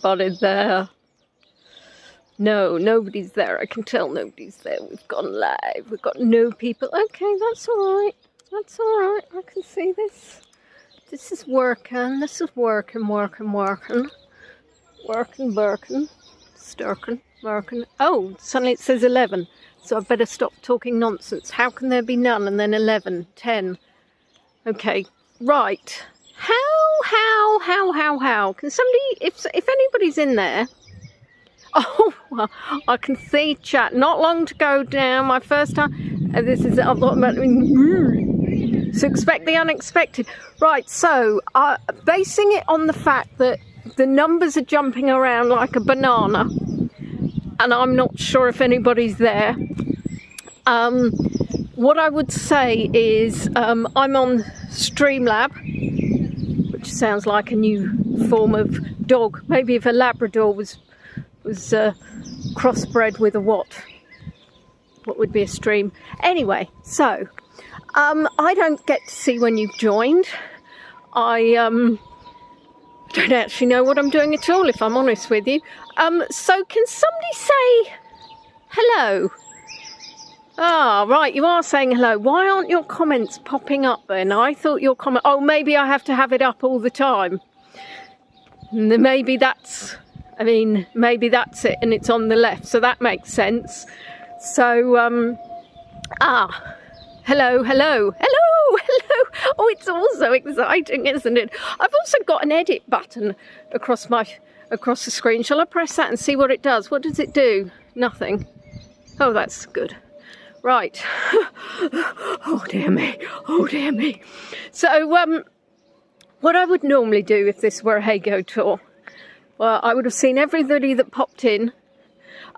Anybody there? No, nobody's there. I can tell nobody's there. We've gone live. We've got no people. Okay, that's all right. That's all right. I can see this. This is working. This is working. Working. Oh, suddenly it says 11. So I better stop talking nonsense. How can there be none and then 11, 10? Okay, right. How? Can somebody, if anybody's in there? Oh, well, I can see chat. Not long to go now. My first time. This is a lot about. So expect the unexpected. Right. So, basing it on the fact that the numbers are jumping around like a banana, and I'm not sure if anybody's there. What I would say is I'm on Streamlab, which sounds like a new form of dog. Maybe if a Labrador was crossbred with a what would be a stream. Anyway, so I don't get to see when you've joined. I don't actually know what I'm doing at all, if I'm honest with you. So can somebody say hello? Ah, right, you are saying hello. Why aren't your comments popping up then? I thought your comment... Oh, maybe I have to have it up all the time. Maybe that's... I mean, maybe that's it, and it's on the left, so that makes sense. So, hello. Oh, it's also exciting, isn't it? I've also got an edit button across the screen. Shall I press that and see what it does? What does it do? Nothing. Oh, that's good. Right. Oh, dear me. So, what I would normally do if this were a Hey Go tour, well, I would have seen everybody that popped in.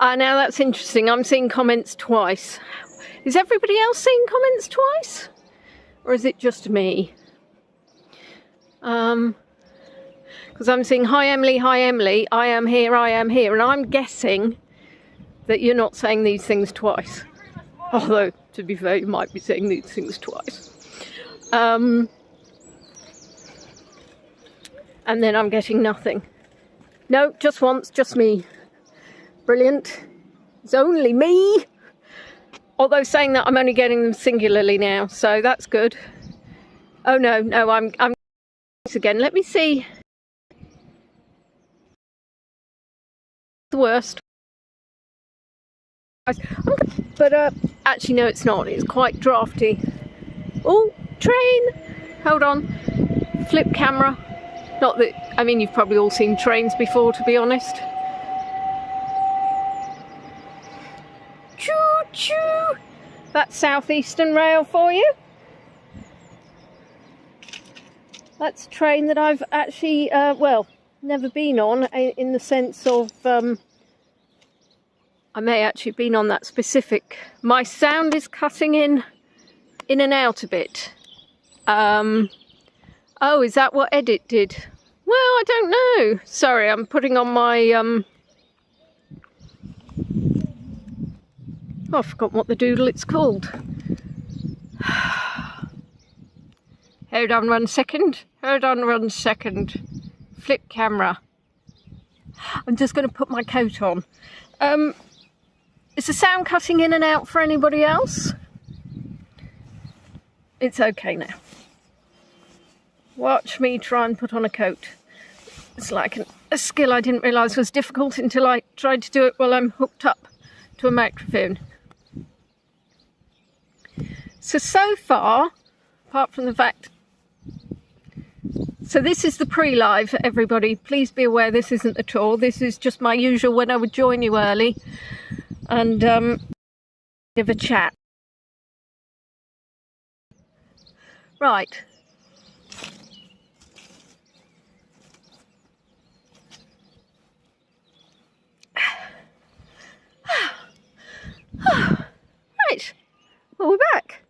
Now that's interesting. I'm seeing comments twice. Is everybody else seeing comments twice? Or is it just me? Because I'm seeing, hi Emily, I am here. And I'm guessing that you're not saying these things twice. Although, to be fair, you might be saying these things twice. And then I'm getting nothing. No, just once, just me. Brilliant. It's only me. Although saying that, I'm only getting them singularly now, so that's good. Oh no, I'm again. Let me see. The worst. But actually no, it's not. It's quite drafty. Oh, train. Hold on. Flip camera. Not that, I mean, you've probably all seen trains before, to be honest. Choo-choo! That's Southeastern Rail for you. That's a train that I've actually, well, never been on, in the sense of, I may actually have been on that specific. My sound is cutting in and out a bit. Oh, is that what Edit did? Well, I don't know. Sorry, I'm putting on my, oh, I forgot what the doodle it's called. Hold on one second. Flip camera. I'm just going to put my coat on. Is the sound cutting in and out for anybody else? It's okay now. Watch me try and put on a coat. It's like a skill I didn't realise was difficult until I tried to do it while I'm hooked up to a microphone. So far, apart from the fact... So this is the pre-live, everybody. Please be aware this isn't the tour. This is just my usual when I would join you early. And give a chat. Right. Right. Well, we're back.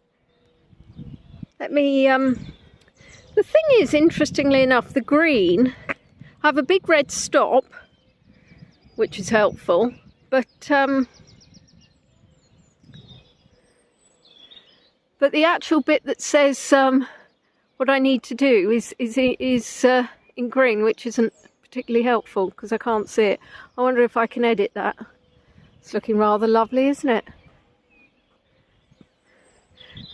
Let me, the thing is, interestingly enough, the green, I have a big red stop, which is helpful, but the actual bit that says what I need to do is in green, which isn't particularly helpful because I can't see it. I wonder if I can edit that. It's looking rather lovely, isn't it?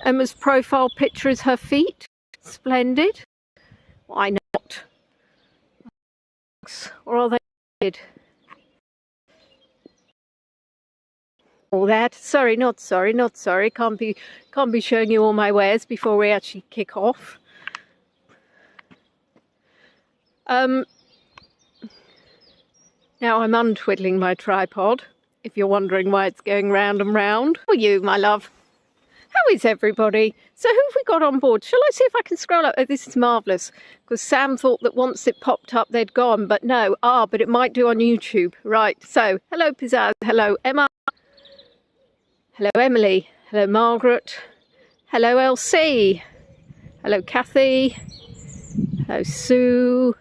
Emma's profile picture is her feet. Splendid. Why not? Or are they? All that. Sorry, not sorry, not sorry. Can't be showing you all my wares before we actually kick off. Now I'm untwiddling my tripod, if you're wondering why it's going round and round. How are you, my love? How is everybody? So who have we got on board? Shall I see if I can scroll up? Oh, this is marvellous, because Sam thought that once it popped up they'd gone, but no. But it might do on YouTube. Right, so hello Pizzazz, hello Emma, hello Emily, hello Margaret, hello Elsie, hello Kathy, hello Sue.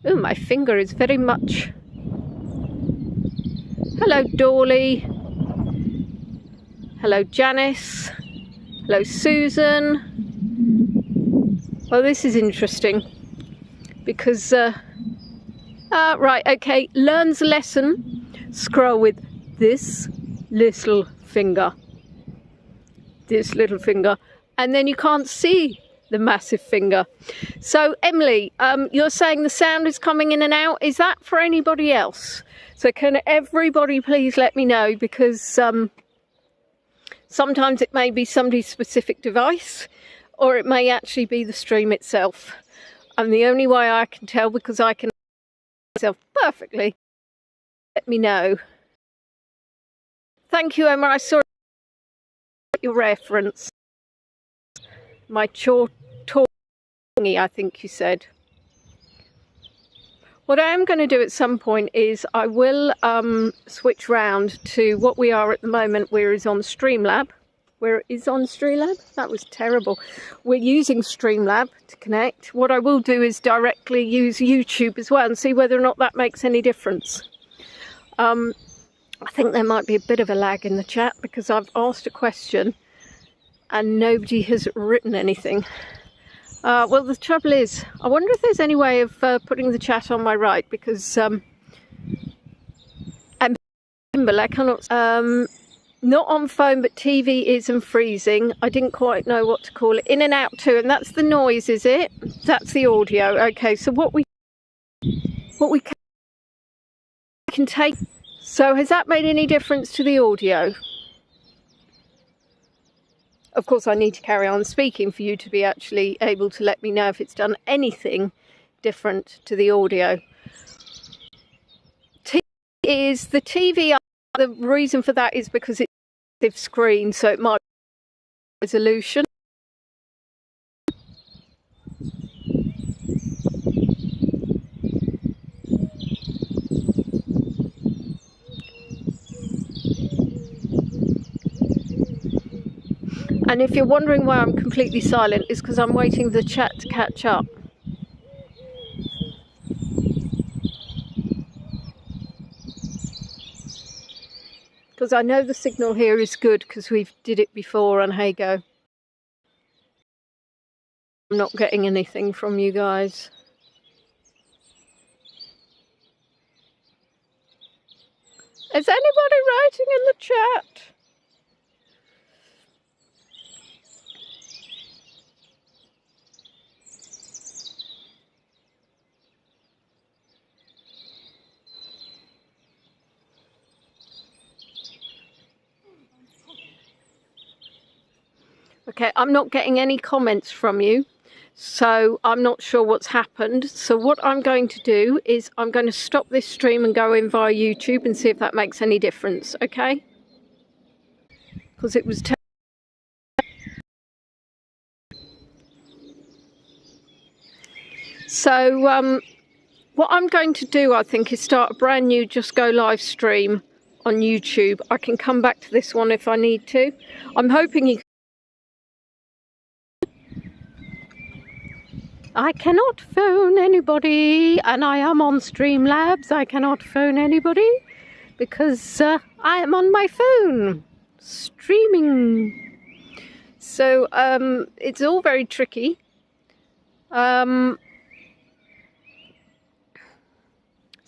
Oh, my finger is very much... Hello Dorley, hello Janice, hello Susan. Well, this is interesting because, right, okay, learns a lesson, scroll with this little finger, and then you can't see the massive finger. So Emily, you're saying the sound is coming in and out. Is that for anybody else? So can everybody please let me know, because sometimes it may be somebody's specific device, or it may actually be the stream itself. And the only way I can tell, because I can myself perfectly, let me know. Thank you, Emma. I saw your reference. My tongy, I think you said. What I am going to do at some point is I will switch round to what we are at the moment, where is on Streamlab. Where it is on Streamlab? That was terrible. We're using Streamlab to connect. What I will do is directly use YouTube as well and see whether or not that makes any difference. I think there might be a bit of a lag in the chat because I've asked a question and nobody has written anything. Well, the trouble is, I wonder if there's any way of putting the chat on my right, because I cannot, not on phone, but TV is and freezing. I didn't quite know what to call it. In and out too, and that's the noise, is it? That's the audio. Okay, so what we can take. So has that made any difference to the audio? Of course, I need to carry on speaking for you to be actually able to let me know if it's done anything different to the audio. The TV, the reason for that is because it's a screen, so it might be resolution. And if you're wondering why I'm completely silent, it's because I'm waiting for the chat to catch up. Because I know the signal here is good because we've did it before on Hago. I'm not getting anything from you guys. Is anybody writing in the chat? Okay, I'm not getting any comments from you, so I'm not sure what's happened. So what I'm going to do is I'm going to stop this stream and go in via YouTube and see if that makes any difference, okay? Because it was... So what I'm going to do, I think, is start a brand new Just Go live stream on YouTube. I can come back to this one if I need to. I'm hoping you... I cannot phone anybody, and I am on Streamlabs. I cannot phone anybody because I am on my phone streaming. So it's all very tricky.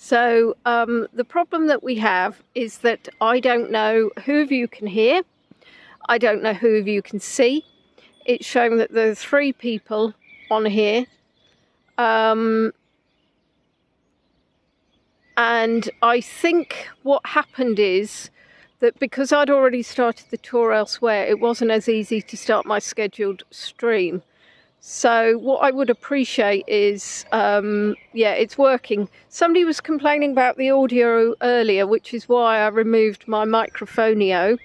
So the problem that we have is that I don't know who of you can hear. I don't know who of you can see. It's showing that there are 3 people on here. And I think what happened is that because I'd already started the tour elsewhere, it wasn't as easy to start my scheduled stream. So what I would appreciate is, yeah, it's working. Somebody was complaining about the audio earlier, which is why I removed my microphonio.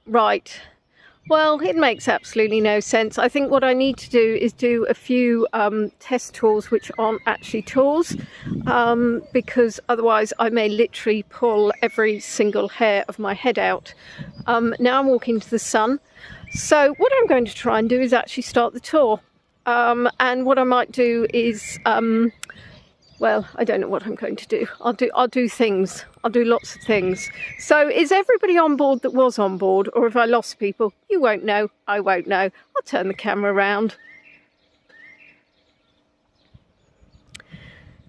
Right. Well, it makes absolutely no sense. I think what I need to do is do a few test tours which aren't actually tours, because otherwise I may literally pull every single hair of my head out. Now I'm walking to the sun. So what I'm going to try and do is actually start the tour. And what I might do is, well, I don't know what I'm going to do. I'll do things. I'll do lots of things. So is everybody on board that was on board? Or if I lost people, you won't know, I won't know. I'll turn the camera around.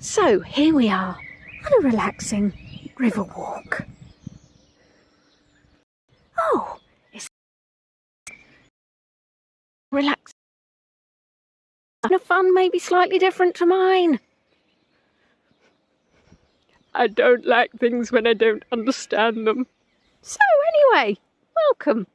So here we are on a relaxing river walk. Oh, it's relaxing. Kind of fun, maybe slightly different to mine. I don't like things when I don't understand them. So anyway, welcome.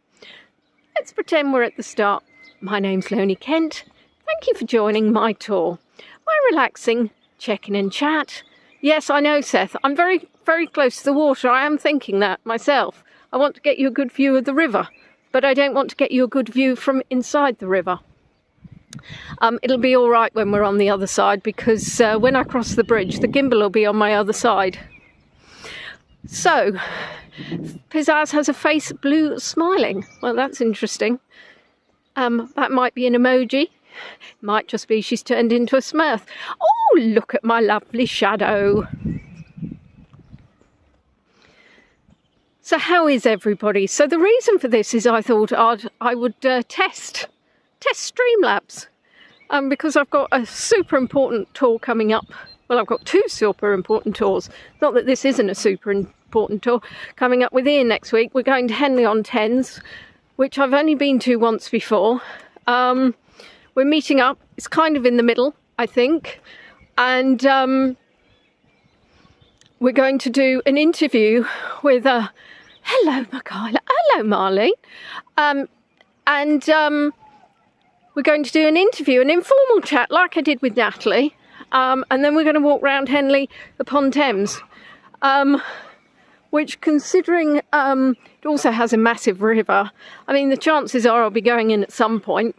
Let's pretend we're at the start. My name's Lonely Kent. Thank you for joining my tour. My relaxing check-in and chat. Yes, I know, Seth. I'm very, very close to the water. I am thinking that myself. I want to get you a good view of the river, but I don't want to get you a good view from inside the river. It'll be all right when we're on the other side, because when I cross the bridge, the gimbal will be on my other side. So, Pizzazz has a face blue smiling. Well, that's interesting. That might be an emoji. Might just be she's turned into a Smurf. Oh, look at my lovely shadow. So how is everybody? So the reason for this is I thought I would test Streamlabs, because I've got a super important tour coming up. Well, I've got 2 super important tours. Not that this isn't a super important tour. Coming up with Ian next week. We're going to Henley-on-Thames, which I've only been to once before. We're meeting up. It's kind of in the middle, I think. And we're going to do an interview with hello, Michaela. Hello, Marlene. We're going to do an interview, an informal chat like I did with Natalie, and then we're going to walk around Henley upon Thames, which, considering it also has a massive river, I mean, the chances are I'll be going in at some point.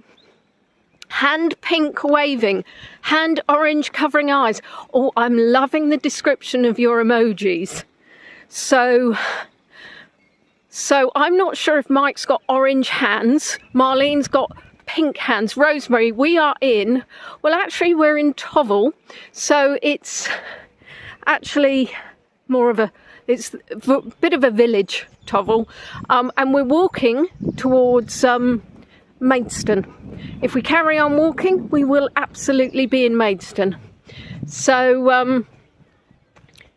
Hand pink waving, hand orange covering eyes. Oh, I'm loving the description of your emojis. So I'm not sure if Mike's got orange hands, Marlene's got pink hands. Rosemary, we are in, well, actually we're in Tovel, so it's actually more of it's a bit of a village, Tovel, and we're walking towards Maidstone. If we carry on walking, we will absolutely be in Maidstone. So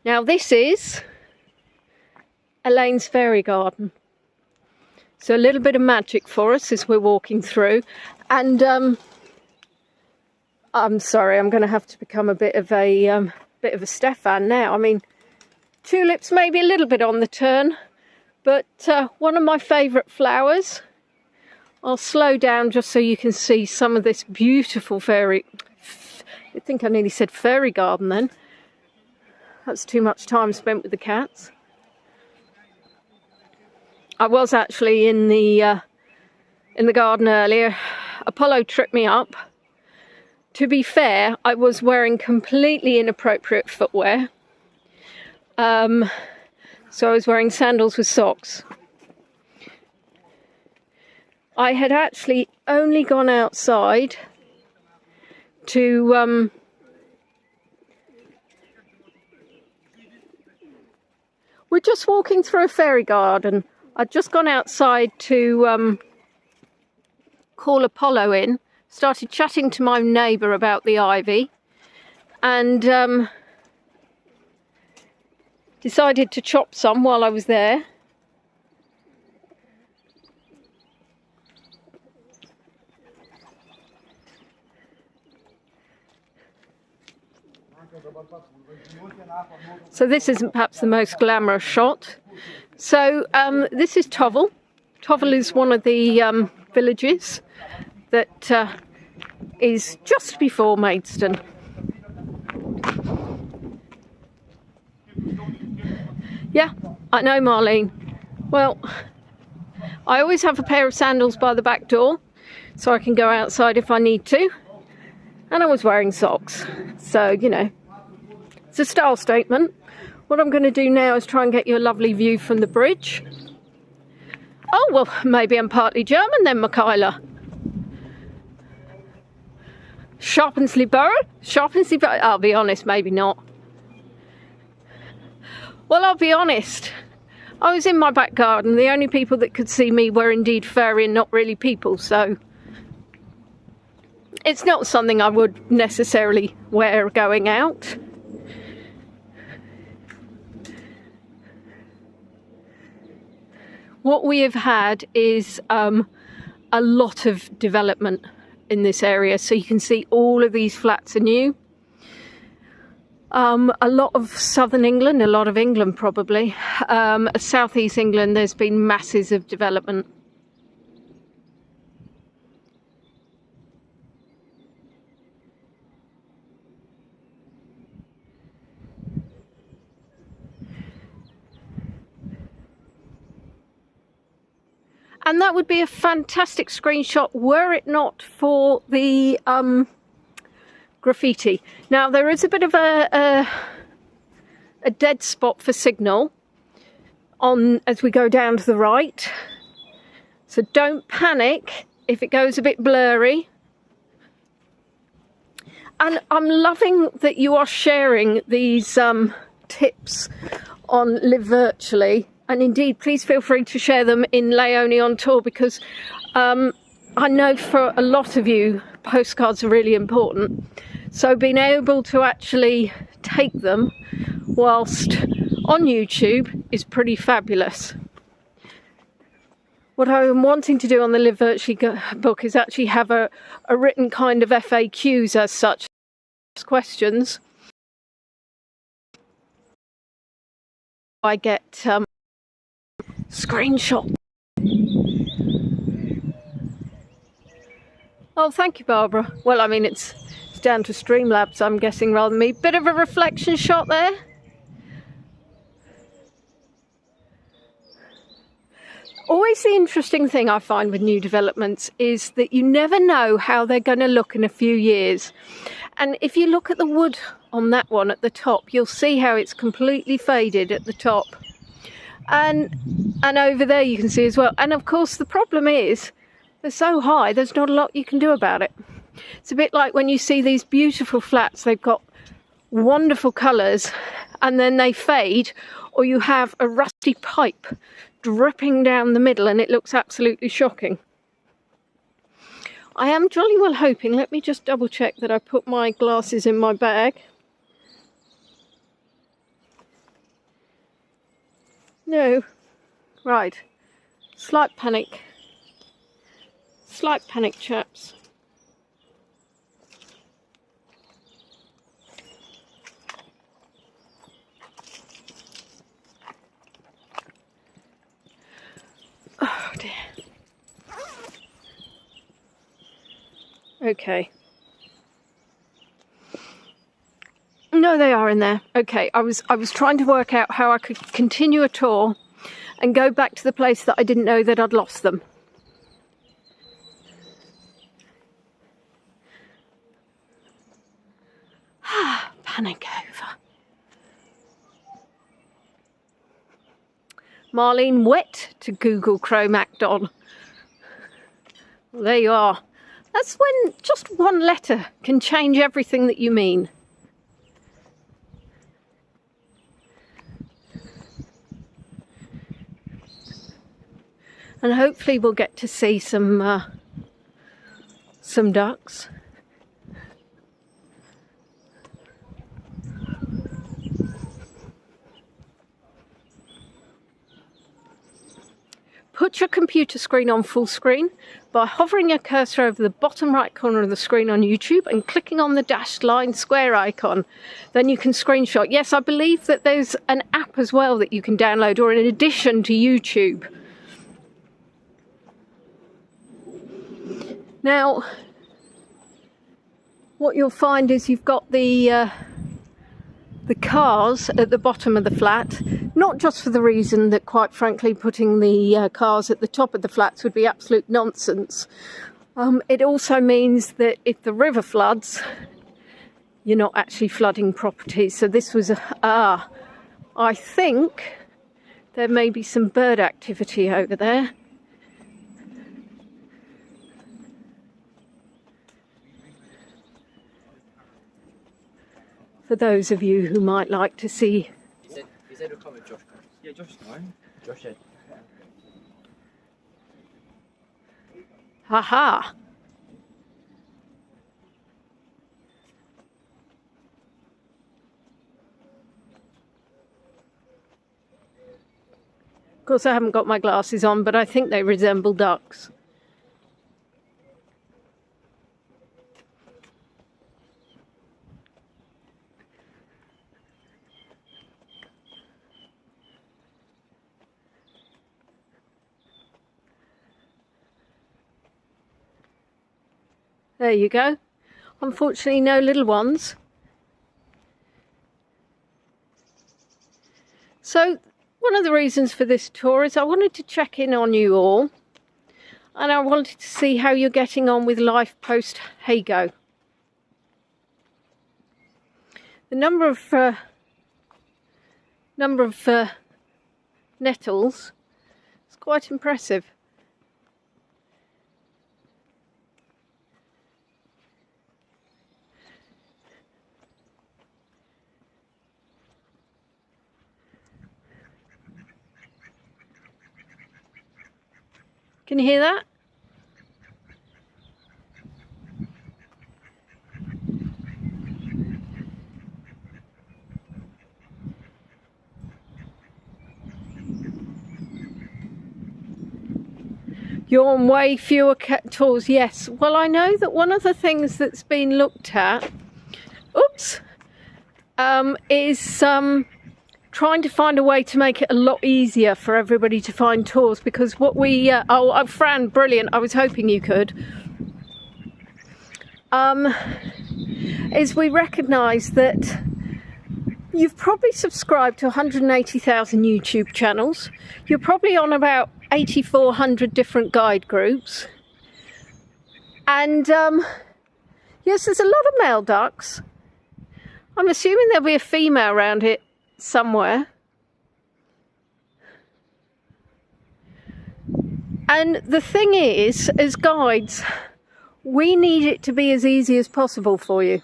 now this is Elaine's Fairy Garden. So a little bit of magic for us as we're walking through. And I'm sorry, I'm going to have to become a bit of a Stefan now. I mean, tulips maybe a little bit on the turn, but one of my favourite flowers. I'll slow down just so you can see some of this beautiful I think I nearly said fairy garden then. That's too much time spent with the cats. I was actually in the garden earlier. Apollo tripped me up. To be fair, I was wearing completely inappropriate footwear. So I was wearing sandals with socks. I had actually only gone outside to we're just walking through a fairy garden. I'd just gone outside to call Apollo in, started chatting to my neighbour about the ivy, and decided to chop some while I was there. So this isn't perhaps the most glamorous shot. So this is Tovel. Tovel is one of the villages that is just before Maidstone. Yeah, I know, Marlene. Well, I always have a pair of sandals by the back door so I can go outside if I need to. And I was wearing socks. So, you know, it's a style statement. What I'm going to do now is try and get you a lovely view from the bridge. Oh, well, maybe I'm partly German then, Michaela. Sharpensley Borough? Sharpensley Borough? I'll be honest, maybe not. Well, I'll be honest. I was in my back garden. The only people that could see me were indeed fairy and not really people, so it's not something I would necessarily wear going out. What we have had is a lot of development in this area. So you can see all of these flats are new. A lot of southern England, a lot of England probably. Southeast England, there's been masses of development. And that would be a fantastic screenshot were it not for the graffiti. Now there is a bit of a dead spot for signal on as we go down to the right. So don't panic if it goes a bit blurry. And I'm loving that you are sharing these tips on Live Virtually. And indeed, please feel free to share them in Leonie on Tour, because I know for a lot of you, postcards are really important. So being able to actually take them whilst on YouTube is pretty fabulous. What I'm wanting to do on the Live Virtually book is actually have a written kind of FAQs as such, questions. I get screenshot. Oh, thank you, Barbara. Well, I mean, it's down to Streamlabs, I'm guessing, rather than me. Bit of a reflection shot there. Always the interesting thing I find with new developments is that you never know how they're going to look in a few years. And if you look at the wood on that one at the top, you'll see how it's completely faded at the top. And over there you can see as well. And of course the problem is they're so high, there's not a lot you can do about it. It's a bit like when you see these beautiful flats, they've got wonderful colours and then they fade, or you have a rusty pipe dripping down the middle and it looks absolutely shocking. I am jolly well hoping, let me just double check that I put my glasses in my bag. No, right, slight panic, chaps. Oh dear. Okay. No, they are in there. Okay, I was trying to work out how I could continue a tour and go back to the place that I didn't know that I'd lost them. Panic over. Marlene, wet to Google Chrome act on. Well, there you are. That's when just one letter can change everything that you mean. And hopefully we'll get to see some ducks. put your computer screen on full screen by hovering your cursor over the bottom right corner of the screen on YouTube and clicking on the dashed line square icon. Then you can screenshot. Yes, I believe that there's an app as well that you can download, or in addition to YouTube. Now, what you'll find is you've got the cars at the bottom of the flat, not just for the reason that, quite frankly, putting the cars at the top of the flats would be absolute nonsense. It also means that if the river floods, you're not actually flooding properties. So this was I think there may be some bird activity over there. For those of you who might like to see. He said he'll come with Josh. Yeah, Josh is fine. Josh said. Haha. Of course, I haven't got my glasses on, but I think they resemble ducks. There you go. Unfortunately, no little ones. So, one of the reasons for this tour is I wanted to check in on you all, and I wanted to see how you're getting on with life post Hago. The number of nettles is quite impressive. Can you hear that? You're on way fewer tours, yes. Well, I know that one of the things that's been looked at, is trying to find a way to make it a lot easier for everybody to find tours, because what we Fran, brilliant, I was hoping you could, is we recognise that you've probably subscribed to 180,000 YouTube channels. You're probably on about 8,400 different guide groups, and yes, there's a lot of male ducks. I'm assuming there'll be a female around it somewhere. And the thing is, as guides, we need it to be as easy as possible for you.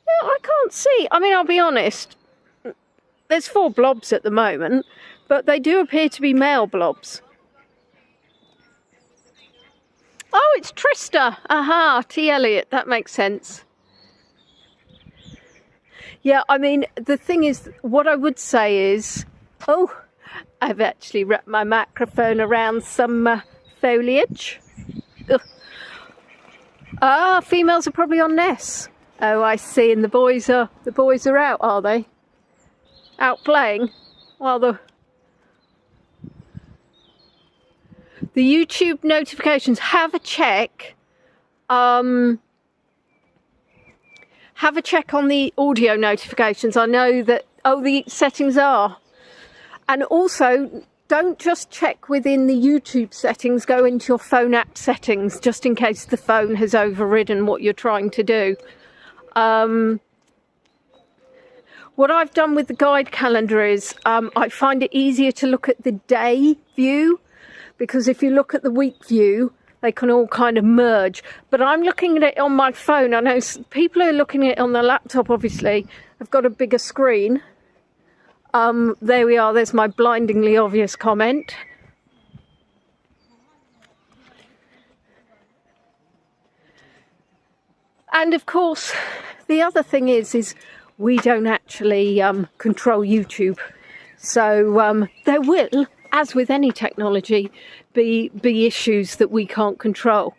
Yeah, I can't see. I mean, I'll be honest, there's 4 blobs at the moment, but they do appear to be male blobs. Oh, it's Trista. Aha, T. Elliot, that makes sense. Yeah, I mean, the thing is, what I would say is, I've actually wrapped my microphone around some foliage. Ugh. Females are probably on nests. Oh, I see, and the boys are out, are they? Out playing while the YouTube notifications, have a check. Have a check on the audio notifications. I know that, the settings are. And also, don't just check within the YouTube settings, go into your phone app settings, just in case the phone has overridden what you're trying to do. What I've done with the guide calendar is, I find it easier to look at the day view, because if you look at the week view, they can all kind of merge. But I'm looking at it on my phone. I know people who are looking at it on their laptop, obviously, have got a bigger screen. There we are. There's my blindingly obvious comment. And of course, the other thing is we don't actually control YouTube. So there will, as with any technology, be issues that we can't control.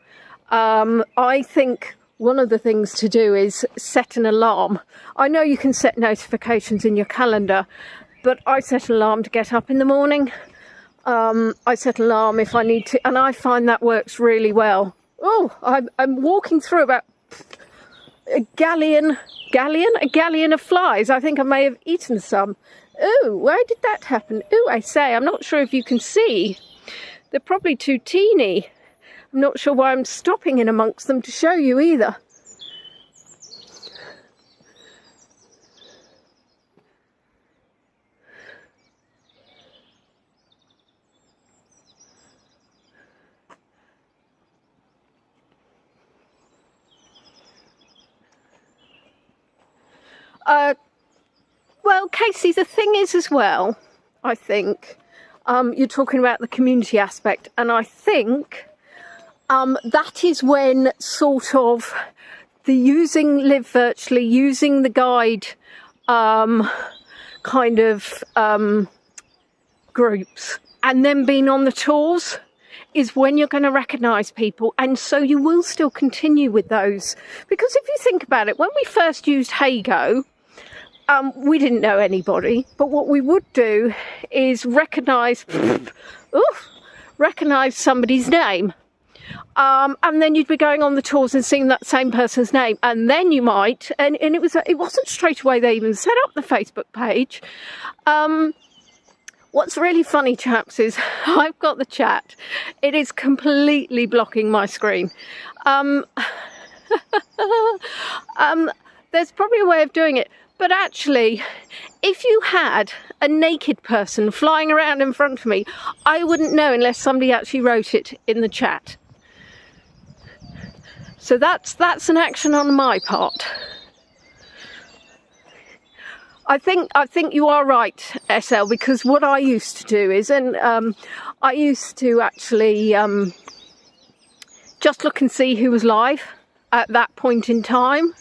I think one of the things to do is set an alarm. I know you can set notifications in your calendar, but I set an alarm to get up in the morning. I set an alarm if I need to, and I find that works really well. Oh, I'm walking through about a galleon of flies. I think I may have eaten some. Oh, where did that happen? Oh, I say, I'm not sure if you can see. They're probably too teeny. I'm not sure why I'm stopping in amongst them to show you either. Well, Casey, the thing is as well, I think, you're talking about the community aspect, and I think that is when sort of the using Live Virtually, using the guide kind of groups, and then being on the tours is when you're going to recognise people, and so you will still continue with those. Because if you think about it, when we first used Hago, we didn't know anybody, but what we would do is recognise somebody's name. And then you'd be going on the tours and seeing that same person's name, and then you might, and it wasn't straight away they even set up the Facebook page. What's really funny, chaps, is I've got the chat. It is completely blocking my screen. There's probably a way of doing it, but actually, if you had a naked person flying around in front of me, I wouldn't know unless somebody actually wrote it in the chat. So that's an action on my part. I think you are right, SL, because what I used to do is, I used to actually just look and see who was live at that point in time,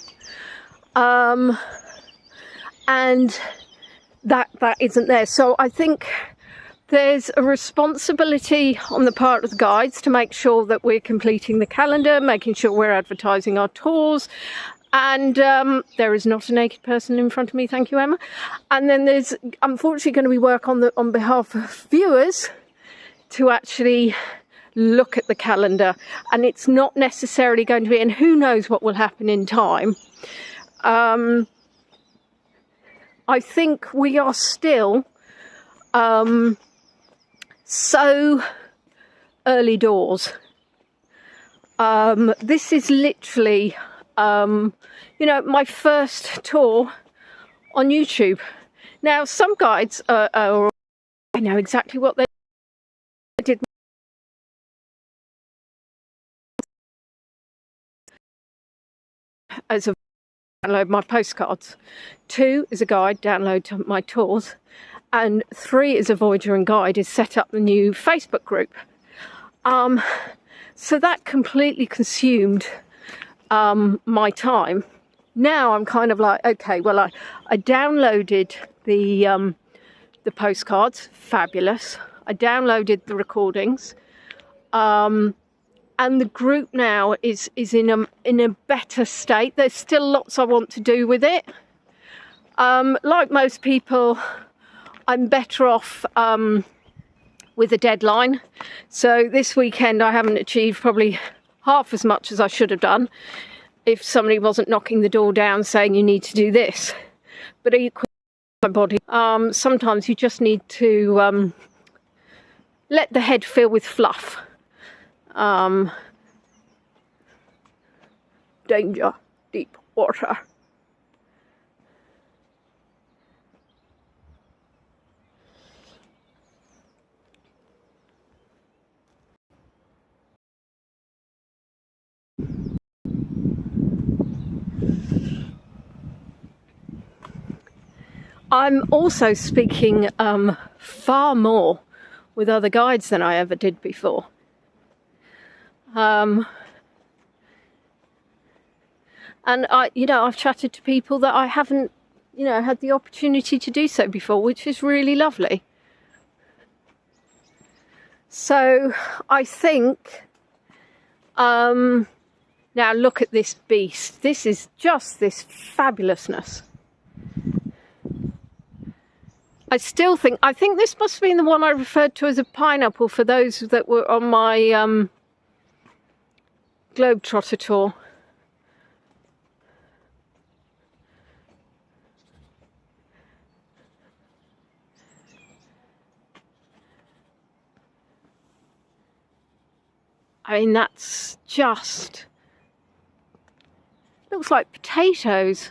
and that isn't there. So I think there's a responsibility on the part of the guides to make sure that we're completing the calendar, making sure we're advertising our tours. And there is not a naked person in front of me, thank you, Emma. And then there's unfortunately going to be work on behalf of viewers to actually look at the calendar. And it's not necessarily going to be, and who knows what will happen in time. I think we are still so early doors. This is literally, my first tour on YouTube. Now, some guides I know exactly what they did. As a download my postcards. 2 is a guide, download my tours. And 3 is a Voyager and Guide, is set up the new Facebook group. So that completely consumed my time. Now I'm kind of like, okay, well, I downloaded the postcards, fabulous. I downloaded the recordings, and the group now is in a better state. There's still lots I want to do with it. Like most people, I'm better off with a deadline. So this weekend I haven't achieved probably half as much as I should have done if somebody wasn't knocking the door down saying you need to do this. But equally, my body, sometimes you just need to let the head fill with fluff. Danger, deep water. I'm also speaking far more with other guides than I ever did before. And I've chatted to people that I haven't you know, had the opportunity to do so before, which is really lovely. So I think, now look at this beast. This is just this fabulousness. I think this must have been the one I referred to as a pineapple for those that were on my Globetrotter tour. I mean, that's just, looks like potatoes.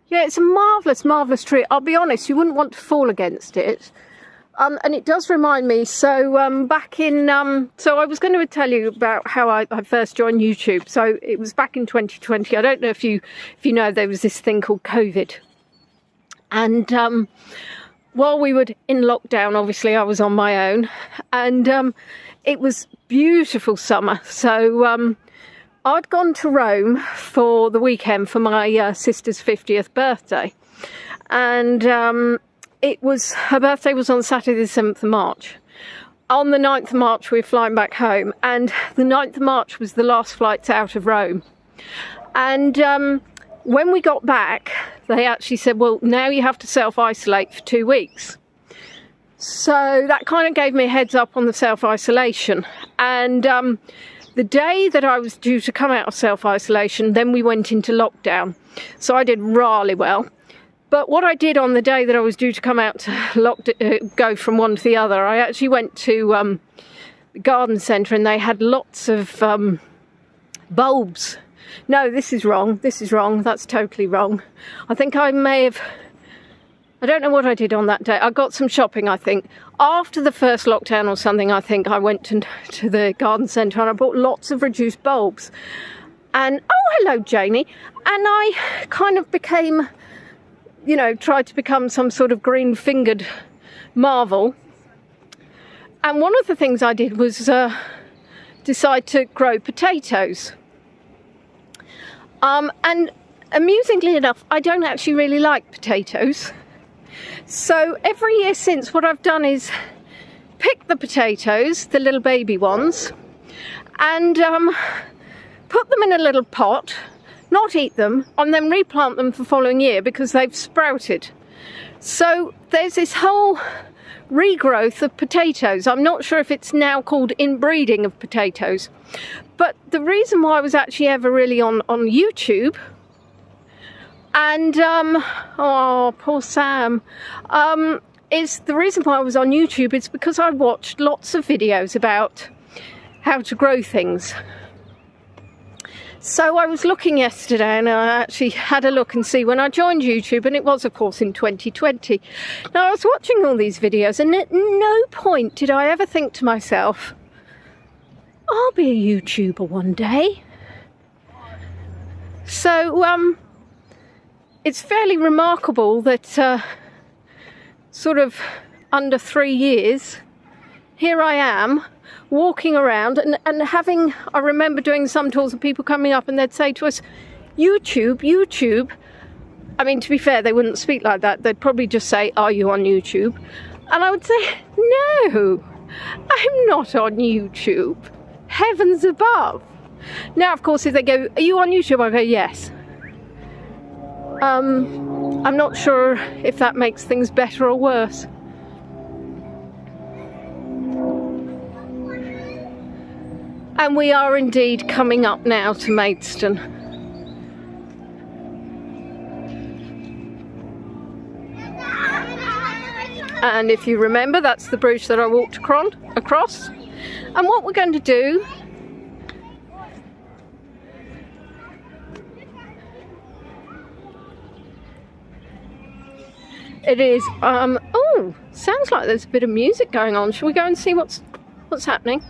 Yeah, it's a marvellous, marvellous tree. I'll be honest, you wouldn't want to fall against it. And it does remind me, so back in, so I was going to tell you about how I first joined YouTube. So it was back in 2020. I don't know if you know, there was this thing called COVID. And while we were in lockdown, obviously I was on my own. And it was beautiful summer. So I'd gone to Rome for the weekend for my sister's 50th birthday. And her birthday was on Saturday the 7th of March. On the 9th of March we were flying back home, and the 9th of March was the last flights out of Rome. And when we got back, they actually said, well, now you have to self-isolate for 2 weeks. So that kind of gave me a heads up on the self-isolation. And the day that I was due to come out of self-isolation, then we went into lockdown. So I did really well. But what I did on the day that I was due to come out to go from one to the other, I actually went to the garden centre, and they had lots of bulbs. No, this is wrong. This is wrong. That's totally wrong. I think I may have... I don't know what I did on that day. I got some shopping, I think. After the first lockdown or something, I think I went to the garden centre and I bought lots of reduced bulbs. And, oh, hello, Janie. And I kind of became, you know, tried to become some sort of green-fingered marvel. And one of the things I did was decide to grow potatoes. And amusingly enough, I don't actually really like potatoes. So every year since, what I've done is pick the potatoes, the little baby ones, and put them in a little pot, not eat them, and then replant them for the following year because they've sprouted. So there's this whole regrowth of potatoes. I'm not sure if it's now called inbreeding of potatoes. But the reason why I was actually ever really on YouTube, and oh, poor Sam, is the reason why I was on YouTube is because I watched lots of videos about how to grow things. So I was looking yesterday, and I actually had a look and see when I joined YouTube, and it was of course in 2020. Now I was watching all these videos, and at no point did I ever think to myself, I'll be a YouTuber one day. So it's fairly remarkable that sort of under 3 years, here I am walking around and having, I remember doing some tours of people coming up and they'd say to us, YouTube. I mean, to be fair, they wouldn't speak like that. They'd probably just say, are you on YouTube? And I would say, no, I'm not on YouTube. Heavens above. Now, of course, if they go, are you on YouTube? I go, yes. I'm not sure if that makes things better or worse. And we are indeed coming up now to Maidstone. And if you remember, that's the bridge that I walked across. And what we're going to do it is oh, sounds like there's a bit of music going on. Shall we go and see what's happening?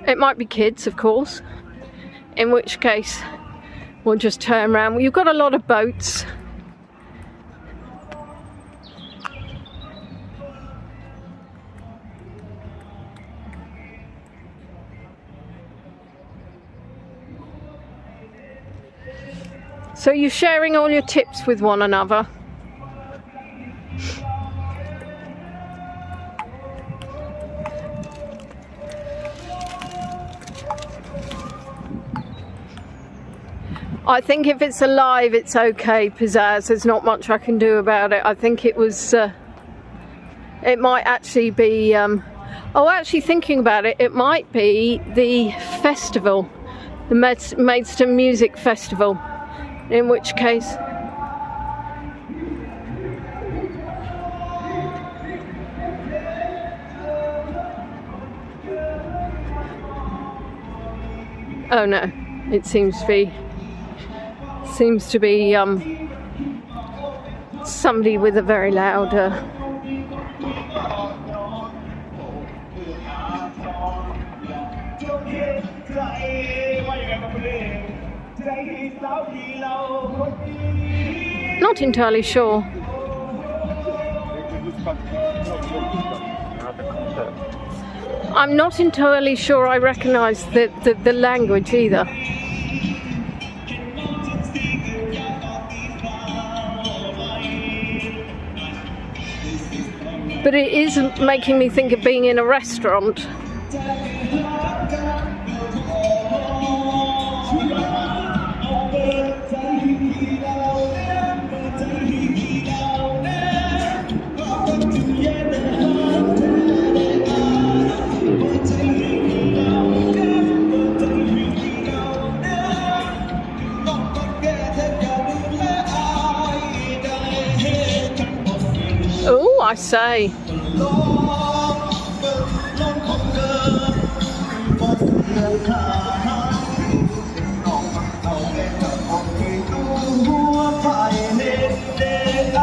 It might be kids, of course, in which case we'll just turn around. You've got a lot of boats. So you're sharing all your tips with one another? I think if it's alive, it's okay, Pizzazz. There's not much I can do about it. I think it was... it might actually be... oh, actually thinking about it, it might be the festival. The Maidstone Music Festival. In which case... Oh no, it seems to be somebody with a very loud not entirely sure. I'm not entirely sure I recognise the language either. But it is making me think of being in a restaurant. Oh, I say.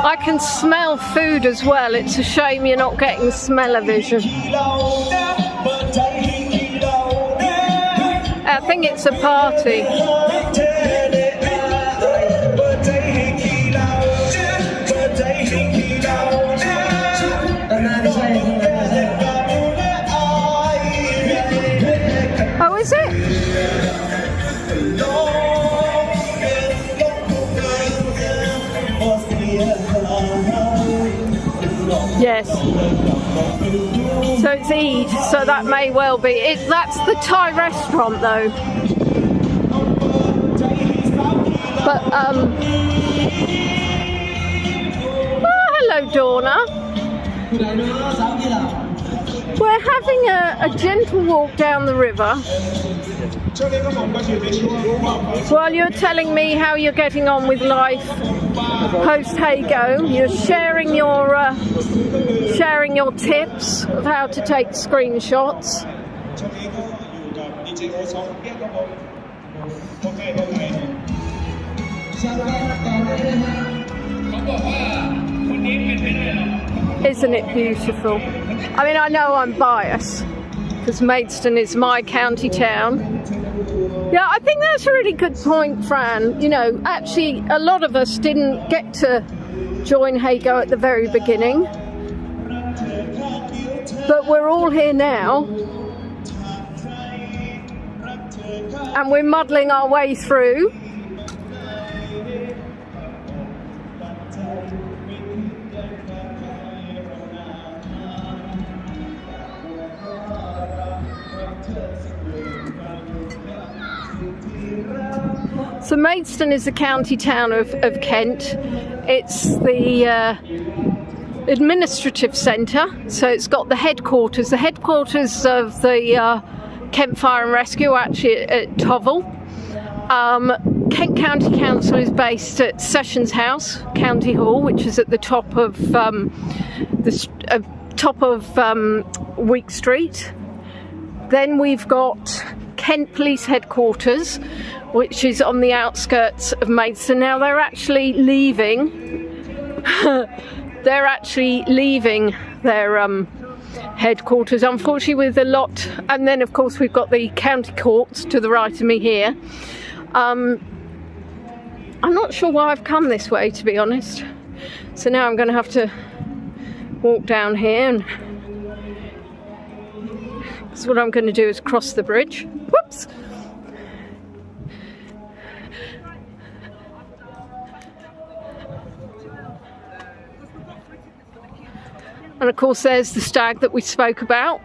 I can smell food as well. It's a shame you're not getting smell-o-vision. I think it's a party. Oh, is it? Yes. So it's Eid, so that may well be it. That's the Thai restaurant though. But oh, hello Donna. We're having a gentle walk down the river while you're telling me how you're getting on with life post Hago. You're sharing your tips of how to take screenshots. Isn't it beautiful? I mean, I know I'm biased because Maidstone is my county town. Yeah, I think that's a really good point, Fran. You know, actually, a lot of us didn't get to join Hago at the very beginning, but we're all here now, and we're muddling our way through. So Maidstone is the county town of Kent. It's the administrative centre, so it's got the headquarters. The headquarters of the Kent Fire and Rescue are actually at Tovel. Kent County Council is based at Sessions House, County Hall, which is at the top of Week Street. Then we've got Kent Police Headquarters, which is on the outskirts of Maidstone. Now they're actually leaving. They're actually leaving their headquarters, unfortunately, with a lot. And then, of course, we've got the county courts to the right of me here. I'm not sure why I've come this way, to be honest. So now I'm going to have to walk down here, and so what I'm going to do is cross the bridge. Whoops! And of course there's the stag that we spoke about.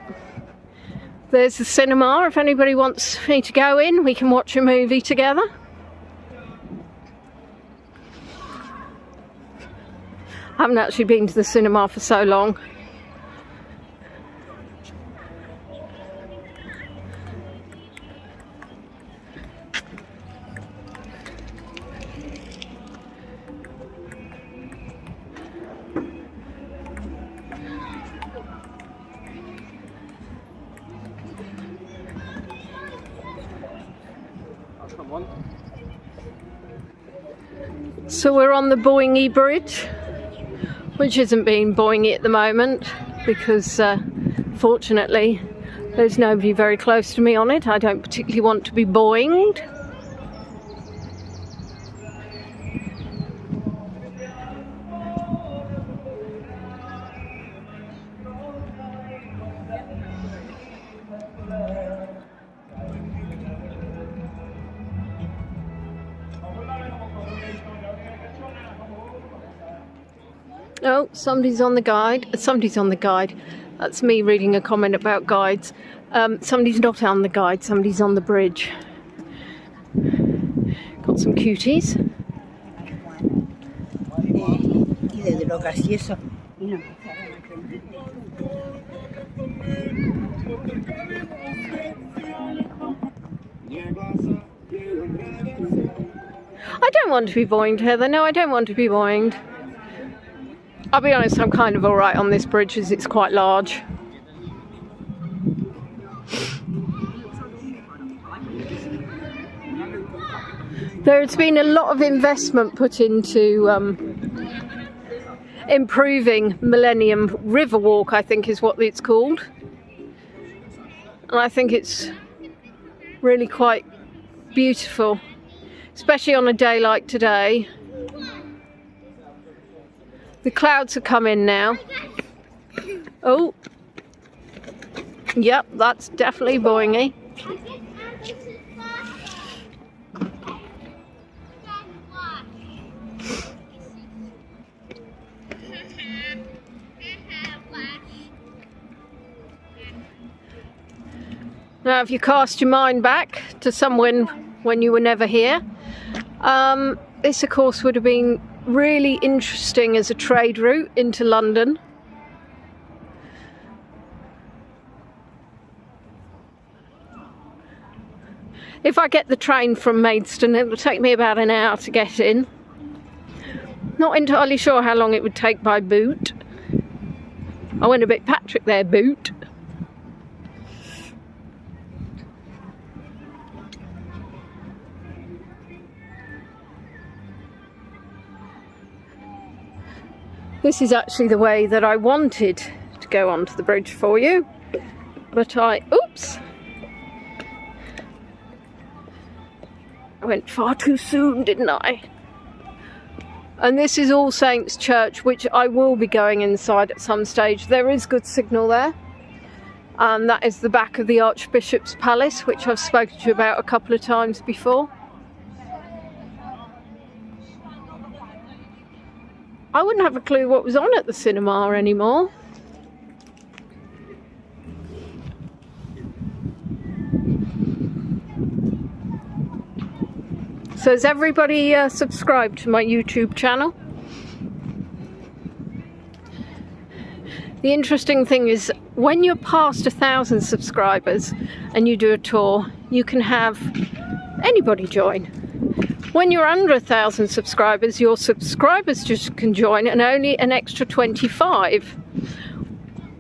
There's the cinema. If anybody wants me to go in, we can watch a movie together. I haven't actually been to the cinema for so long. So we're on the Boingy Bridge, which isn't being boingy at the moment because fortunately there's nobody very close to me on it. I don't particularly want to be boinged. Oh, somebody's on the guide. Somebody's on the guide. That's me reading a comment about guides. Somebody's not on the guide. Somebody's on the bridge. Got some cuties. I don't want to be boinged, Heather. No, I don't want to be boinged. I'll be honest, I'm kind of alright on this bridge as it's quite large. There's been a lot of investment put into improving Millennium River Walk, I think is what it's called. And I think it's really quite beautiful, especially on a day like today. The clouds have come in now. Oh, yep, that's definitely boingy. Now, if you cast your mind back to somewhere when you were never here, this of course would have been really interesting as a trade route into London. If I get the train from Maidstone, it will take me about an hour to get in. Not entirely sure how long it would take by boot. I went a bit Patrick there, boot. This is actually the way that I wanted to go onto the bridge for you, but oops! I went far too soon, didn't I? And this is All Saints Church, which I will be going inside at some stage. There is good signal there. And that is the back of the Archbishop's Palace, which I've spoken to you about a couple of times before. I wouldn't have a clue what was on at the cinema anymore. So has everybody subscribed to my YouTube channel? The interesting thing is, when you're past 1,000 subscribers and you do a tour, you can have anybody join. When you're under 1,000 subscribers, your subscribers just can join, and only an extra 25.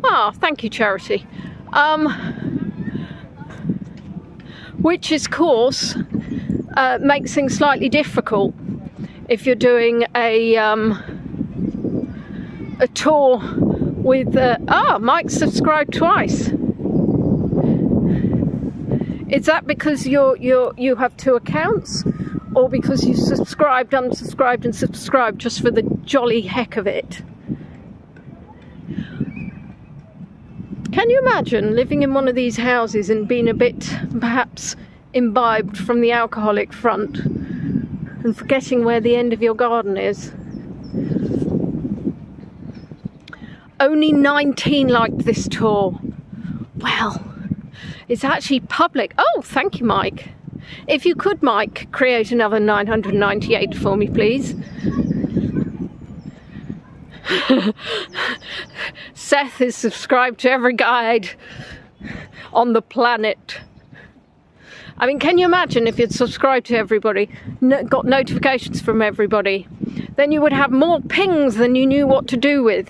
Ah, thank you, Charity. Which, of course, makes things slightly difficult if you're doing a tour with. Mike subscribed twice. Is that because you have two accounts? Or because you subscribed, unsubscribed and subscribed just for the jolly heck of it? Can you imagine living in one of these houses and being a bit, perhaps, imbibed from the alcoholic front and forgetting where the end of your garden is? only 19 liked this tour. Well, it's actually public. Oh, thank you, Mike. If you could, Mike, create another 998 for me, please. Seth is subscribed to every guide on the planet. I mean, can you imagine if you'd subscribed to everybody, got notifications from everybody, then you would have more pings than you knew what to do with.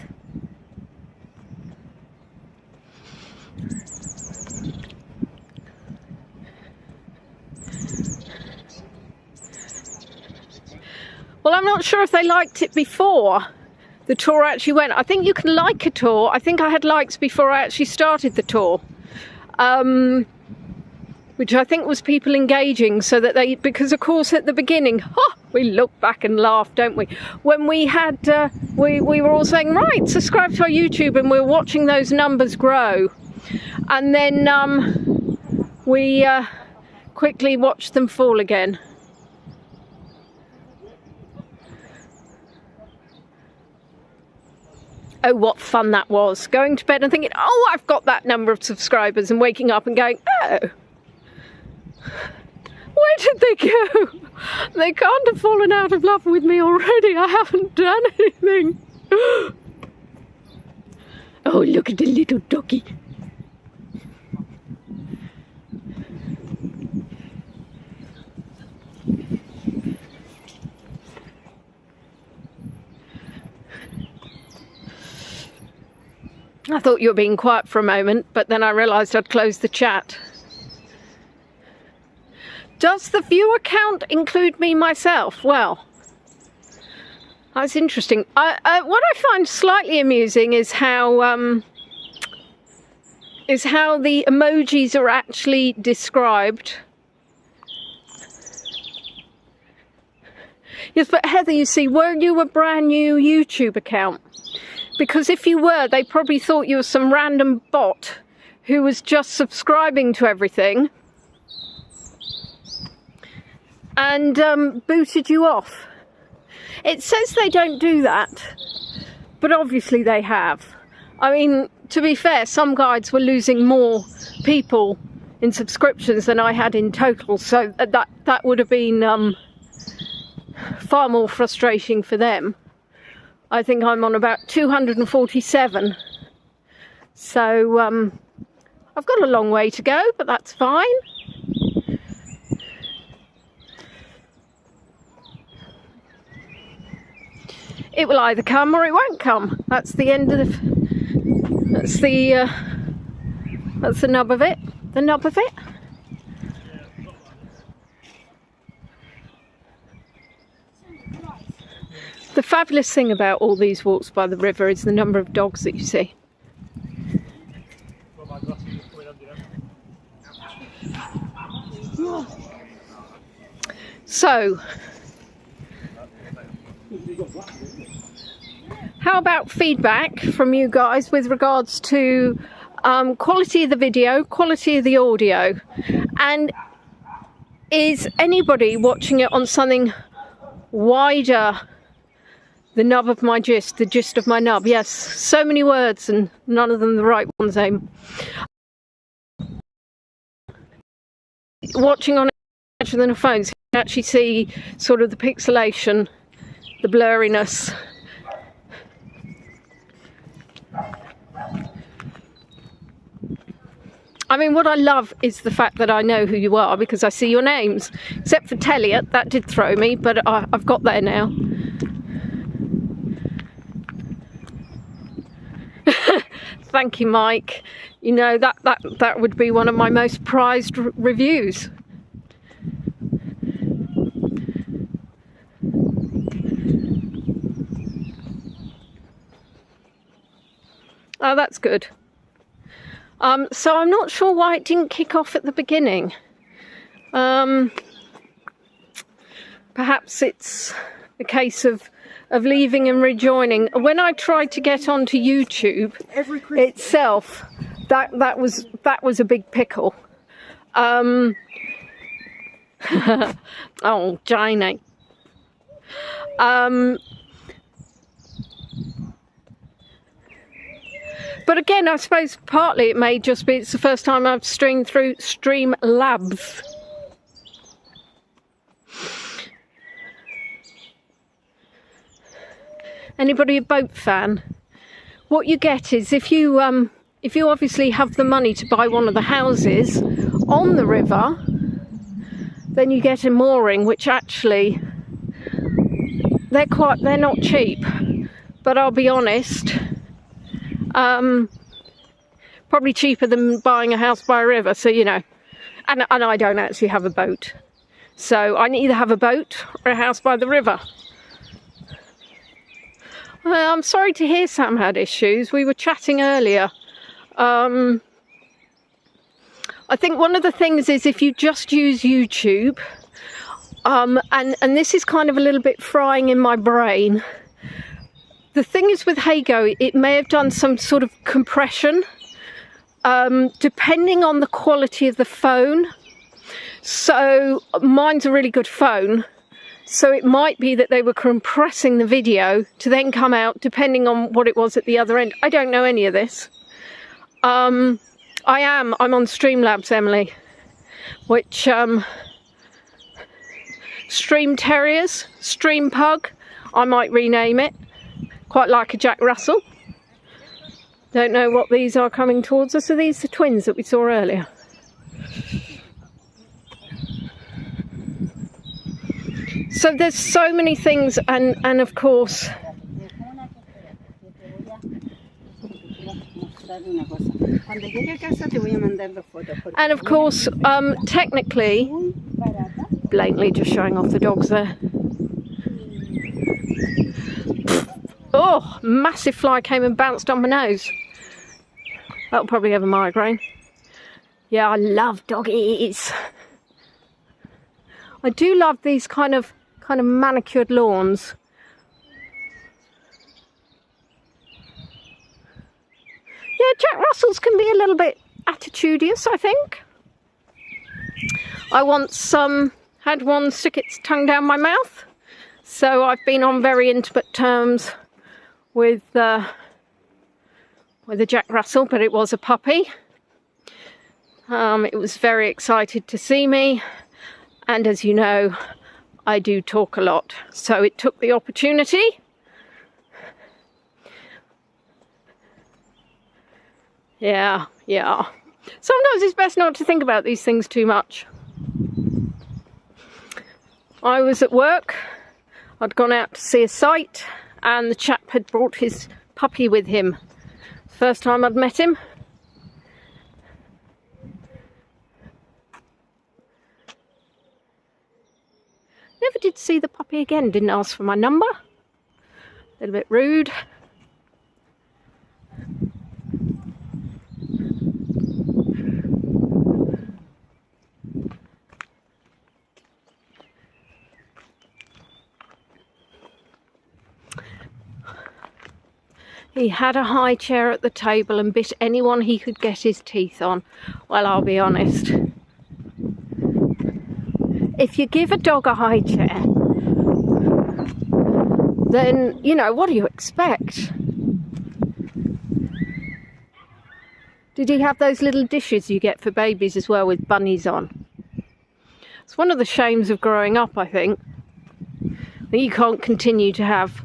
Well, I'm not sure if they liked it before the tour actually went. I think you can like a tour. I think I had likes before I actually started the tour. Which I think was people engaging so that they, because of course at the beginning, we look back and laugh, don't we? When we had, we were all saying, right, subscribe to our YouTube, and we were watching those numbers grow. And then we quickly watched them fall again. Oh, what fun that was. Going to bed and thinking, oh, I've got that number of subscribers, and waking up and going, oh, where did they go? They can't have fallen out of love with me already. I haven't done anything. Oh, look at the little doggy. I thought you were being quiet for a moment, but then I realised I'd closed the chat. Does the viewer count include me myself? Well, that's interesting. What I find slightly amusing is how the emojis are actually described. Yes, but Heather, you see, were you a brand new YouTube account? Because if you were, they probably thought you were some random bot who was just subscribing to everything and booted you off. It says they don't do that, but obviously they have. I mean, to be fair, some guides were losing more people in subscriptions than I had in total, so that would have been far more frustrating for them. I think I'm on about 247, so I've got a long way to go, but that's fine. It will either come or it won't come. That's the end of that's the nub of it. The nub of it. The fabulous thing about all these walks by the river is the number of dogs that you see. So, how about feedback from you guys with regards to quality of the video, quality of the audio, and is anybody watching it on something wider? The nub of my gist, the gist of my nub. Yes, so many words and none of them the right ones, Aim. Watching on it than a phone, so you can actually see sort of the pixelation, the blurriness. I mean, what I love is the fact that I know who you are because I see your names. Except for Telliot, that did throw me, but I've got there now. Thank you, Mike. You know, that would be one of my most prized reviews. Oh, that's good. So I'm not sure why it didn't kick off at the beginning. Perhaps it's a case of leaving and rejoining. When I tried to get onto YouTube itself, that was a big pickle. Oh, Janie. But again, I suppose partly it may just be it's the first time I've streamed through Streamlabs. Anybody a boat fan? What you get is if you obviously have the money to buy one of the houses on the river, then you get a mooring, which actually they're not cheap. But I'll be honest, probably cheaper than buying a house by a river. So you know, and I don't actually have a boat, so I either have a boat or a house by the river. I'm sorry to hear Sam had issues. We were chatting earlier. I think one of the things is if you just use YouTube, and this is kind of a little bit frying in my brain. The thing is with Hago, it may have done some sort of compression, depending on the quality of the phone. So mine's a really good phone. So it might be that they were compressing the video to then come out, depending on what it was at the other end. I don't know any of this. I'm on Streamlabs, Emily, which Stream Terriers, Stream Pug, I might rename it. Quite like a Jack Russell. Don't know what these are coming towards us. Are these the twins that we saw earlier? So there's so many things, and of course, technically, blatantly just showing off the dogs there. Oh, massive fly came and bounced on my nose. That'll probably have a migraine. Yeah, I love doggies. I do love these kind of manicured lawns. Yeah, Jack Russells can be a little bit attitudious, I think. I once had one stick its tongue down my mouth, so I've been on very intimate terms with a Jack Russell, but it was a puppy. It was very excited to see me, and as you know, I do talk a lot, so it took the opportunity. Yeah. Sometimes it's best not to think about these things too much. I was at work, I'd gone out to see a site, and the chap had brought his puppy with him. First time I'd met him. Never did see the puppy again, didn't ask for my number. A little bit rude. He had a high chair at the table and bit anyone he could get his teeth on. Well, I'll be honest. If you give a dog a high chair, then, you know, what do you expect? Did he have those little dishes you get for babies as well with bunnies on? It's one of the shames of growing up, I think. That you can't continue to have...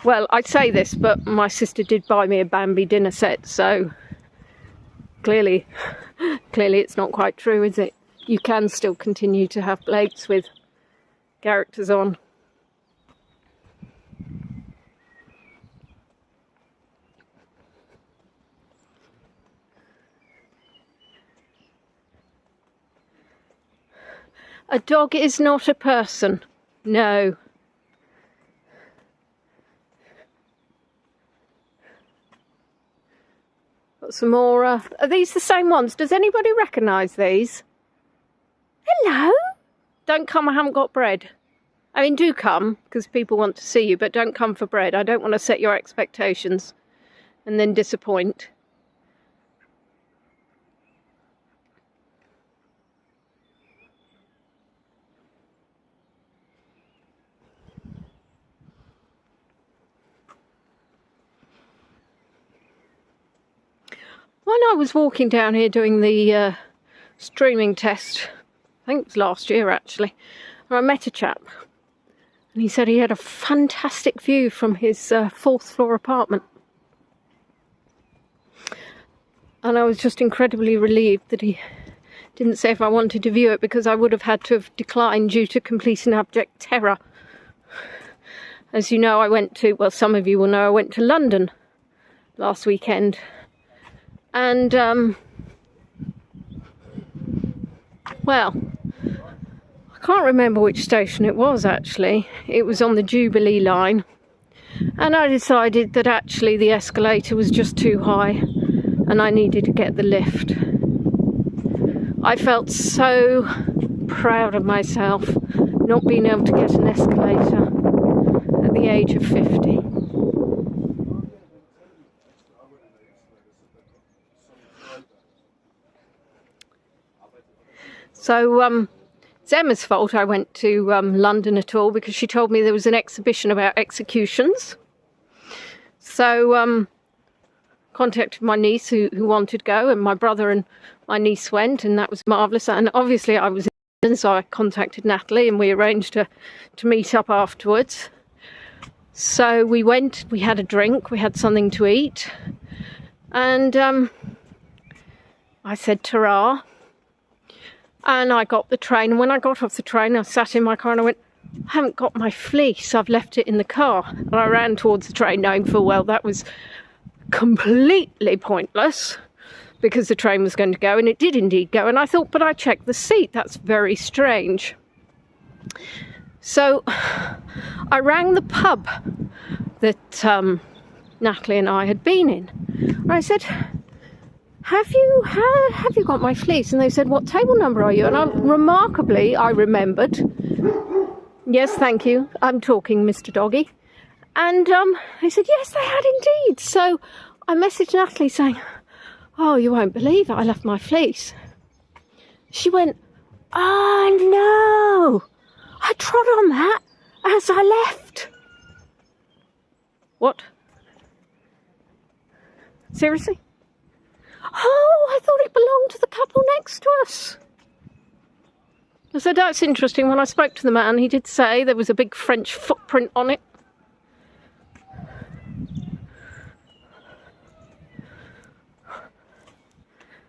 Well, I say this, but my sister did buy me a Bambi dinner set, so clearly it's not quite true, is it? You can still continue to have plates with characters on. A dog is not a person. No. Got some more. Are these the same ones? Does anybody recognise these? Hello? Don't come, I haven't got bread. I mean, do come, because people want to see you, but don't come for bread. I don't want to set your expectations and then disappoint. When I was walking down here doing the streaming test, I think it was last year actually, I met a chap and he said he had a fantastic view from his fourth floor apartment. And I was just incredibly relieved that he didn't say if I wanted to view it, because I would have had to have declined due to complete and abject terror. As you know, I went to, well, some of you will know, I went to London last weekend. And, well, I can't remember which station it was actually. It was on the Jubilee line. And I decided that actually the escalator was just too high and I needed to get the lift. I felt so proud of myself not being able to get an escalator at the age of 50. So it's Emma's fault I went to London at all, because she told me there was an exhibition about executions. So contacted my niece who wanted to go, and my brother and my niece went, and that was marvellous. And obviously I was in, so I contacted Natalie and we arranged to meet up afterwards. So we went, we had a drink, we had something to eat, and I said ta-ra. And I got the train, and when I got off the train, I sat in my car and I went, I haven't got my fleece, I've left it in the car. And I ran towards the train knowing full well that was completely pointless, because the train was going to go, and it did indeed go. And I thought, but I checked the seat, that's very strange. So I rang the pub that Natalie and I had been in. And I said, have you got my fleece? And they said, what table number are you? And remarkably, I remembered. Yes, thank you. I'm talking, Mr. Doggy. And they said, yes, they had indeed. So I messaged Natalie saying, oh, you won't believe it, I left my fleece. She went, oh no, I trod on that as I left. What? Seriously? Oh, I thought it belonged to the couple next to us. I said, that's interesting. When I spoke to the man, he did say there was a big French footprint on it.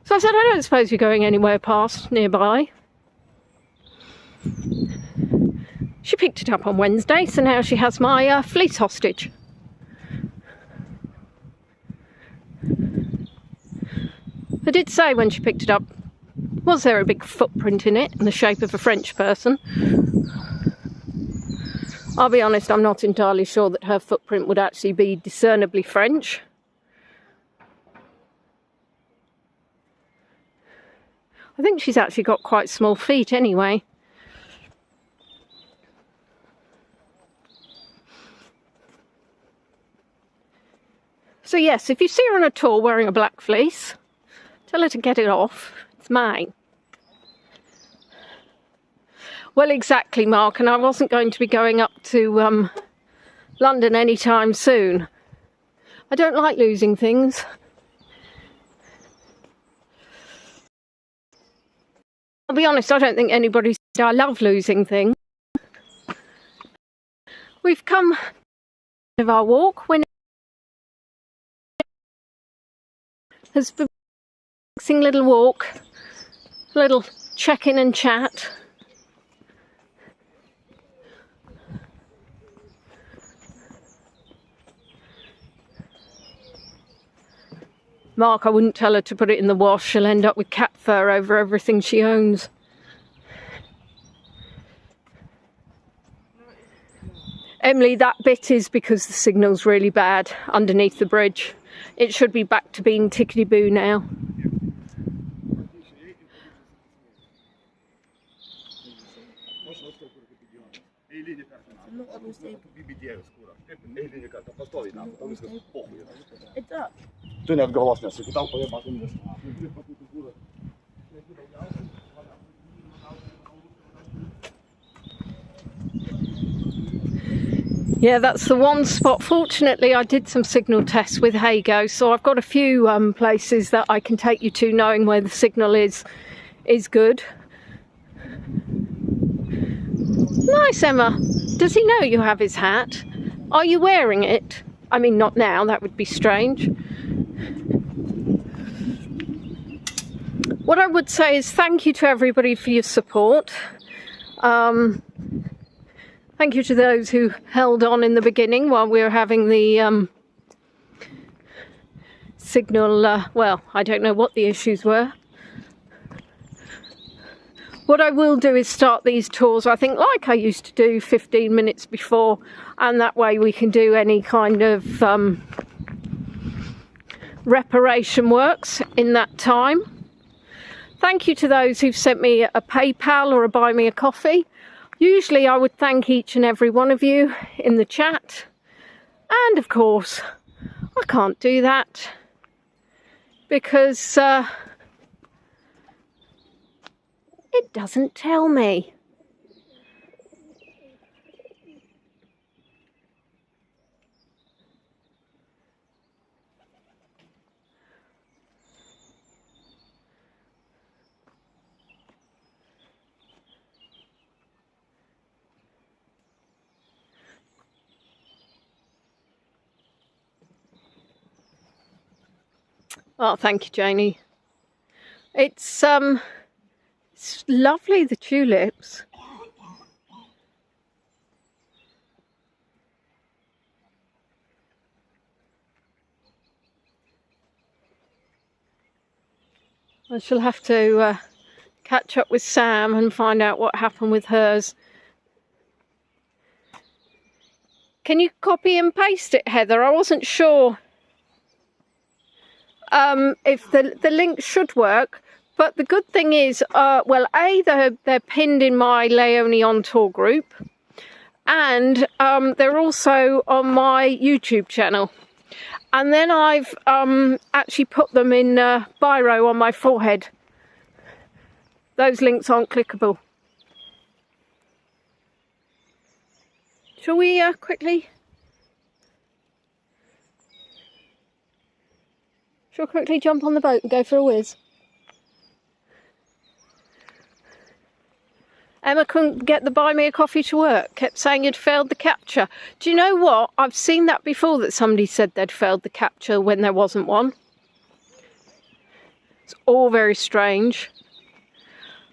So I said, I don't suppose you're going anywhere past nearby. She picked it up on Wednesday, so now she has my fleece hostage. I did say when she picked it up, was there a big footprint in it in the shape of a French person? I'll be honest, I'm not entirely sure that her footprint would actually be discernibly French. I think she's actually got quite small feet anyway. So yes, if you see her on a tour wearing a black fleece, tell her to get it off. It's mine. Well, exactly, Mark, and I wasn't going to be going up to London anytime soon. I don't like losing things. I'll be honest, I don't think anybody said I love losing things. We've come of our walk when has been a relaxing little walk, little check-in and chat. Mark, I wouldn't tell her to put it in the wash. She'll end up with cat fur over everything she owns. Emily, that bit is because the signal's really bad underneath the bridge. It should be back to being tickety-boo now. Ты не отголосня, если там поебать. Yeah, that's the one spot. Fortunately, I did some signal tests with Hago, so I've got a few places that I can take you to, knowing where the signal is good. Nice, Emma. Does he know you have his hat? Are you wearing it? I mean, not now, that would be strange. What I would say is thank you to everybody for your support. Thank you to those who held on in the beginning while we were having the signal, well, I don't know what the issues were. What I will do is start these tours, I think, like I used to do 15 minutes before, and that way we can do any kind of reparation works in that time. Thank you to those who've sent me a PayPal or a buy me a coffee. Usually I would thank each and every one of you in the chat. And of course, I can't do that because it doesn't tell me. Oh, thank you, Janie. It's lovely, the tulips. I shall have to catch up with Sam and find out what happened with hers. Can you copy and paste it, Heather? I wasn't sure if the link should work, but the good thing is, well, A, they're pinned in my Leonie on Tour group, and they're also on my YouTube channel. And then I've actually put them in biro on my forehead. Those links aren't clickable. Shall we quickly jump on the boat and go for a whiz? Emma couldn't get the buy me a coffee to work, kept saying you'd failed the capture. Do you know what? I've seen that before, that somebody said they'd failed the capture when there wasn't one. It's all very strange.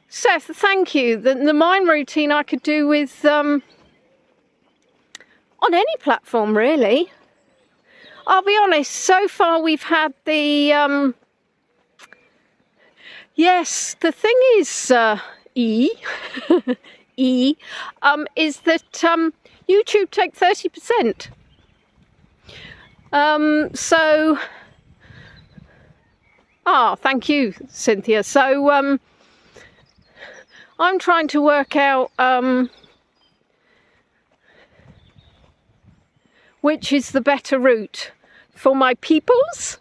Seth, thank you. The mime routine I could do with on any platform, really. I'll be honest, so far we've had the yes, the thing is is that YouTube take 30%. So thank you, Cynthia. So I'm trying to work out which is the better route for my peoples.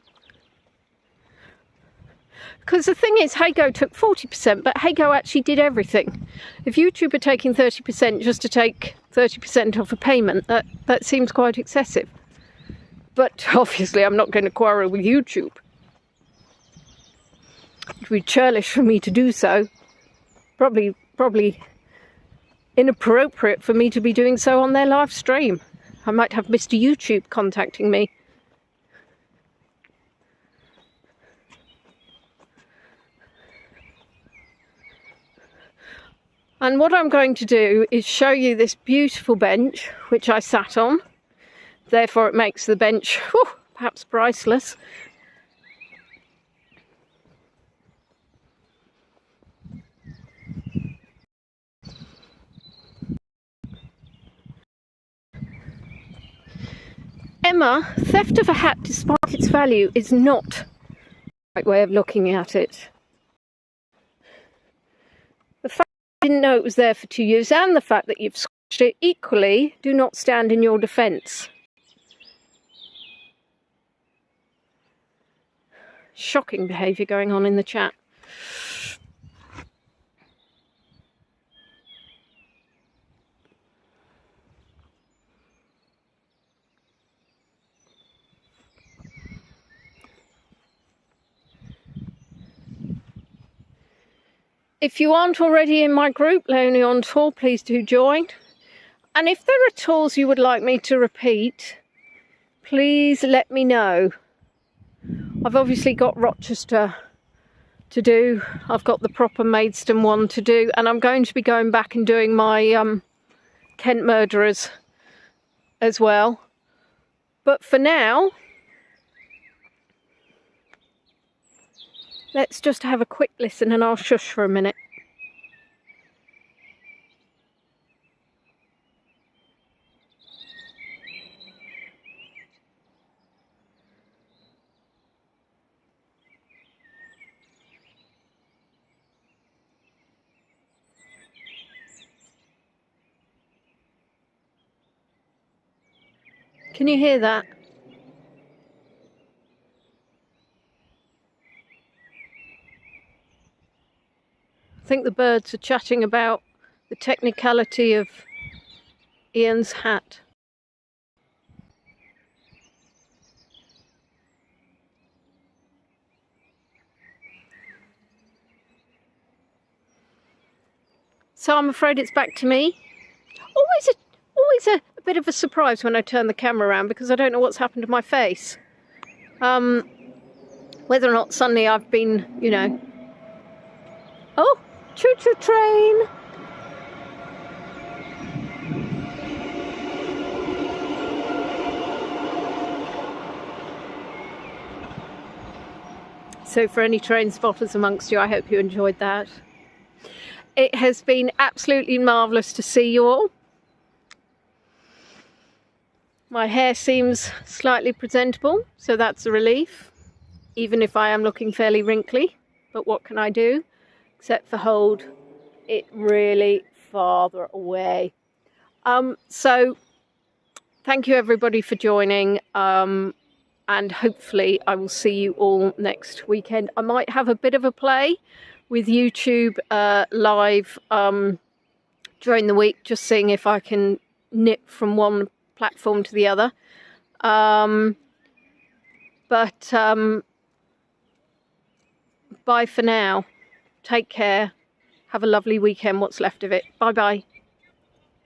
Because the thing is, Hago took 40%, but Hago actually did everything. If YouTube are taking 30% just to take 30% off a payment, that seems quite excessive. But obviously I'm not going to quarrel with YouTube. It would be churlish for me to do so. Probably inappropriate for me to be doing so on their live stream. I might have Mr. YouTube contacting me. And what I'm going to do is show you this beautiful bench which I sat on. Therefore it makes the bench perhaps priceless. Emma, theft of a hat despite its value is not the right way of looking at it. The fact that you didn't know it was there for 2 years and the fact that you've scratched it equally do not stand in your defence. Shocking behaviour going on in the chat. If you aren't already in my group, Lonely on Tour, please do join. And if there are tours you would like me to repeat, please let me know. I've obviously got Rochester to do. I've got the proper Maidstone one to do. And I'm going to be going back and doing my Kent Murderers as well. But for now, let's just have a quick listen and I'll shush for a minute. Can you hear that? I think the birds are chatting about the technicality of Ian's hat. So I'm afraid it's back to me. Always a bit of a surprise when I turn the camera around because I don't know what's happened to my face. Whether or not suddenly I've been, you know... Oh, choo-choo train! So for any train spotters amongst you, I hope you enjoyed that. It has been absolutely marvellous to see you all. My hair seems slightly presentable, so that's a relief, even if I am looking fairly wrinkly. But what can I do? Except for hold it really farther away. So thank you everybody for joining, and hopefully I will see you all next weekend. I might have a bit of a play with YouTube live during the week, just seeing if I can nip from one platform to the other. Bye for now. Take care. Have a lovely weekend, what's left of it. Bye bye.